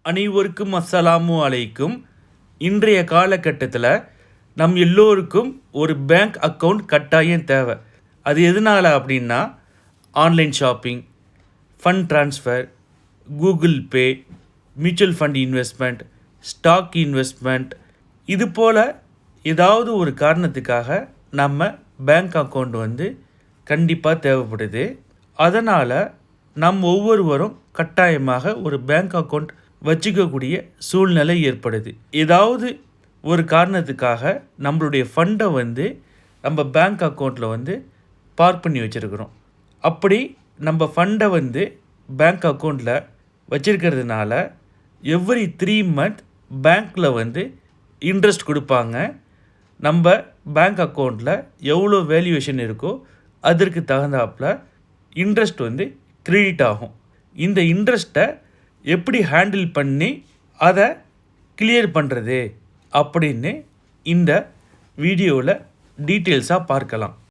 அனைவருக்கும் அஸ்ஸலாமு அலைக்கும். இன்றைய காலகட்டத்தில் நம் எல்லோருக்கும் ஒரு பேங்க் அக்கவுண்ட் கட்டாயம் தேவை. அது எதனால் அப்படின்னா, online shopping, fund transfer, Google Pay, mutual fund investment, stock investment, இது போல் ஏதாவது ஒரு காரணத்துக்காக நம்ம பேங்க் அக்கவுண்ட் கண்டிப்பாக தேவைப்படுது. அதனால் நம் ஒவ்வொருவரும் கட்டாயமாக ஒரு பேங்க் அக்கவுண்ட் வச்சுக்கக்கூடிய சூழ்நிலை ஏற்படுது. ஏதாவது ஒரு காரணத்துக்காக நம்மளுடைய ஃபண்டை நம்ம பேங்க் அக்கௌண்ட்டில் பார்க் பண்ணி வச்சுருக்கிறோம். அப்படி நம்ம ஃபண்டை பேங்க் அக்கௌண்ட்டில் வச்சுருக்கிறதுனால எவ்ரி 3 months பேங்க்கில் இன்ட்ரெஸ்ட் கொடுப்பாங்க. நம்ம பேங்க் அக்கௌண்ட்டில் எவ்வளோ வேல்யூவேஷன் இருக்கோ அதற்கு தகுந்தாப்பில் இன்ட்ரெஸ்ட் கிரெடிட் ஆகும். இந்த இன்ட்ரெஸ்ட்டை எப்படி ஹேண்டில் பண்ணி அதை கிளியர் பண்ணுறது அப்படின்னு இந்த வீடியோவில் டீட்டெயில்ஸாக பார்க்கலாம்.